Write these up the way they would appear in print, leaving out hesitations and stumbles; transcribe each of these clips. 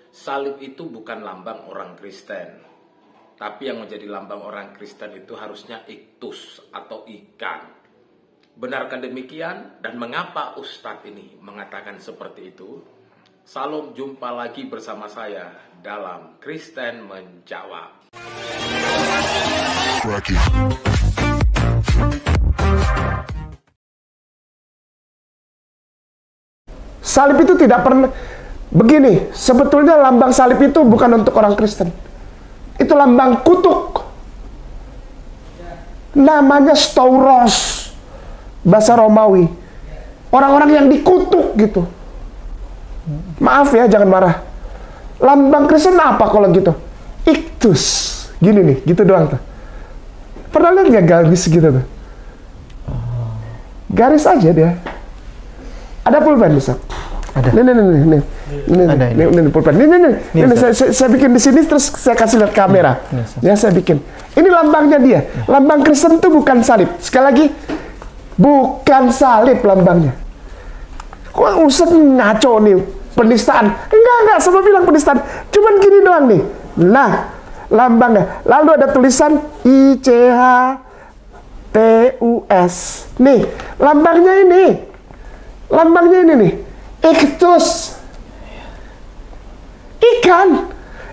Salib itu bukan lambang orang Kristen. Tapi yang menjadi lambang orang Kristen itu harusnya iktus atau ikan. Benarkah demikian? Dan mengapa Ustadz ini mengatakan seperti itu? Salam, jumpa lagi bersama saya dalam Kristen Menjawab. Salib itu tidak pernah begini. Sebetulnya lambang salib itu bukan untuk orang Kristen. Itu lambang kutuk. Namanya stauros, bahasa Romawi. Orang-orang yang dikutuk gitu. Maaf ya, jangan marah. Lambang Kristen apa kalau gitu? Iktus. Gini nih, gitu doang tuh. Pernah lihat nggak garis gitu tuh? Garis aja dia. Ada pulpen, Ustaz? Ada. Ini pulpen. Ini saya bikin di sini terus saya kasih lihat kamera. Ya, saya bikin. Ini lambangnya dia. Lambang Kristen itu bukan salib. Sekali lagi, bukan salib lambangnya. Kok Ustaz ngaco nih, penistaan? Enggak, semua bilang penistaan. Cuman gini doang nih. Nah, lambangnya. Lalu ada tulisan ICHTUS. Nih, lambangnya ini. Lambangnya ini nih. Iktus. Ikan.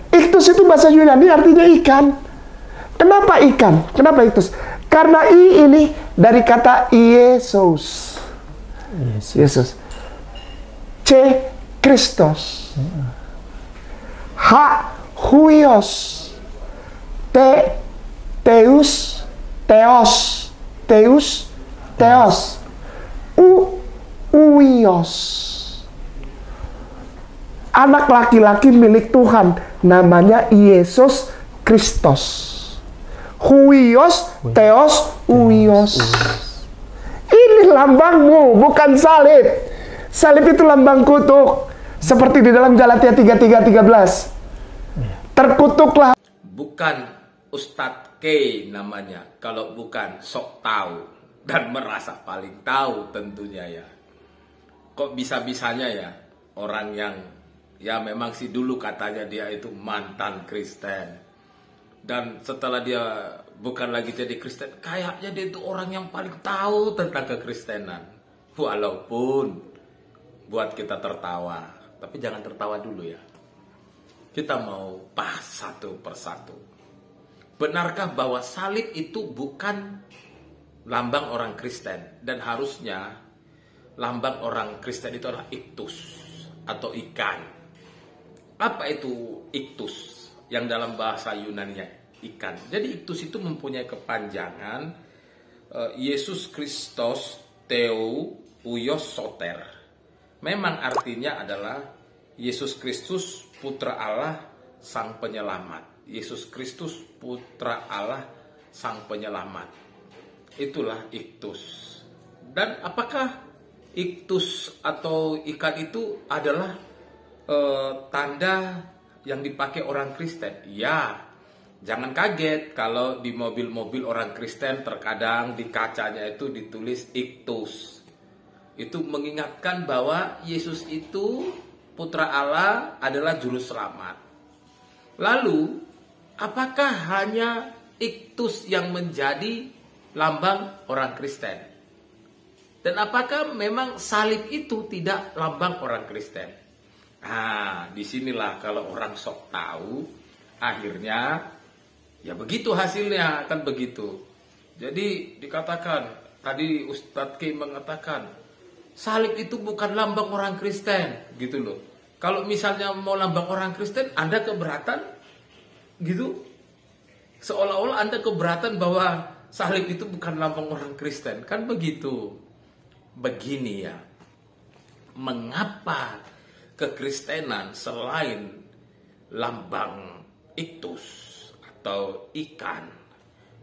Iktus itu bahasa Yunani artinya ikan. Kenapa ikan? Kenapa iktus? Karena I ini dari kata Yesus. Yesus. C. Kristus. H. Huios. T. Teus. Theos. Teus. Theos. U. Uios. Anak laki-laki milik Tuhan, namanya Yesus Kristus. Huios, Theos, Uios. Ini lambangmu, bukan salib. Salib itu lambang kutuk. Seperti di dalam Galatia 3:13. Terkutuklah. Bukan Ustadz K namanya, kalau bukan sok tahu dan merasa paling tahu tentunya ya. Kok bisa-bisanya ya orang yang ya memang sih dulu katanya dia itu mantan Kristen. Dan setelah dia bukan lagi jadi Kristen, kayaknya dia itu orang yang paling tahu tentang kekristenan. Walaupun buat kita tertawa. Tapi jangan tertawa dulu ya. Kita mau bahas satu persatu. Benarkah bahwa salib itu bukan lambang orang Kristen? Dan harusnya lambang orang Kristen itu adalah iktus atau ikan. Apa itu iktus? Yang dalam bahasa Yunani ikan. Jadi iktus itu mempunyai kepanjangan Yesus Kristus Theo Uios Soter. Memang artinya adalah Yesus Kristus Putra Allah Sang Penyelamat. Yesus Kristus Putra Allah Sang Penyelamat. Itulah iktus. Dan apakah iktus atau ikan itu adalah tanda yang dipakai orang Kristen? Ya, jangan kaget kalau di mobil-mobil orang Kristen terkadang di kacanya itu ditulis iktus. Itu mengingatkan bahwa Yesus itu Putra Allah adalah juru selamat. Lalu, apakah hanya iktus yang menjadi lambang orang Kristen? Dan apakah memang salib itu tidak lambang orang Kristen? Nah, disinilah kalau orang sok tahu, akhirnya ya begitu hasilnya, kan begitu. Jadi dikatakan, tadi Ustadz K mengatakan, salib itu bukan lambang orang Kristen, gitu loh. Kalau misalnya mau lambang orang Kristen, Anda keberatan, gitu. Seolah-olah Anda keberatan bahwa salib itu bukan lambang orang Kristen, kan begitu. Begini ya, mengapa kekristenan selain lambang iktus atau ikan,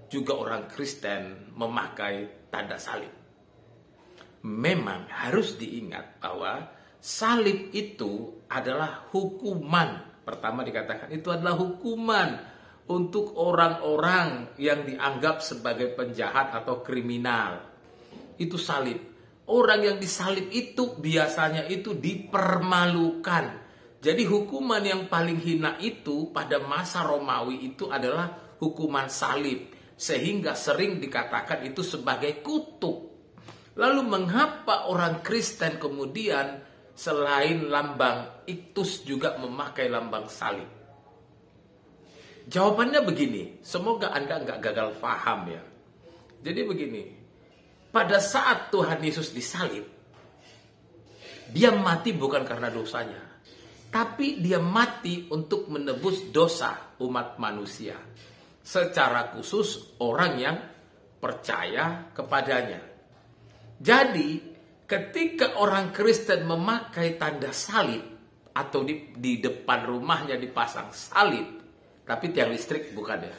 juga orang Kristen memakai tanda salib? Memang harus diingat bahwa salib itu adalah hukuman. Pertama dikatakan itu adalah hukuman untuk orang-orang yang dianggap sebagai penjahat atau kriminal. Itu salib. Orang yang disalib itu biasanya itu dipermalukan. Jadi hukuman yang paling hina itu pada masa Romawi itu adalah hukuman salib. Sehingga sering dikatakan itu sebagai kutuk. Lalu mengapa orang Kristen kemudian selain lambang iktus juga memakai lambang salib? Jawabannya begini, semoga Anda nggak gagal paham ya. Jadi begini, pada saat Tuhan Yesus disalib, dia mati bukan karena dosanya, tapi dia mati untuk menebus dosa umat manusia. Secara khusus orang yang percaya kepadanya. Jadi ketika orang Kristen memakai tanda salib atau di depan rumahnya dipasang salib, tapi tiang listrik bukan ya.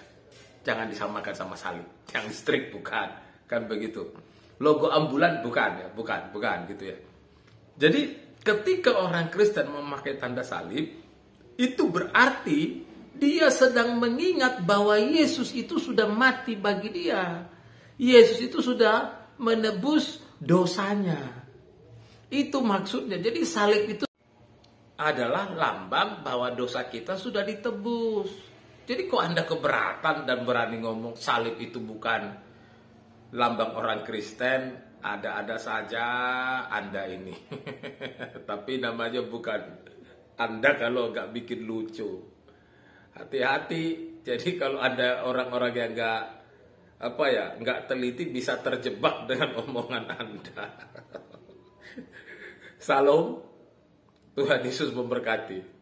Jangan disamakan sama salib. Tiang listrik bukan, kan begitu. Logo ambulan bukan ya, bukan gitu ya. Jadi ketika orang Kristen memakai tanda salib, itu berarti dia sedang mengingat bahwa Yesus itu sudah mati bagi dia. Yesus itu sudah menebus dosanya. Itu maksudnya. Jadi salib itu adalah lambang bahwa dosa kita sudah ditebus. Jadi kok Anda keberatan dan berani ngomong salib itu bukan lambang orang Kristen, ada-ada saja Anda ini. Tapi namanya bukan Anda kalau nggak bikin lucu. Hati-hati. Jadi kalau ada orang-orang yang nggak teliti bisa terjebak dengan omongan Anda. Salam, Tuhan Yesus memberkati.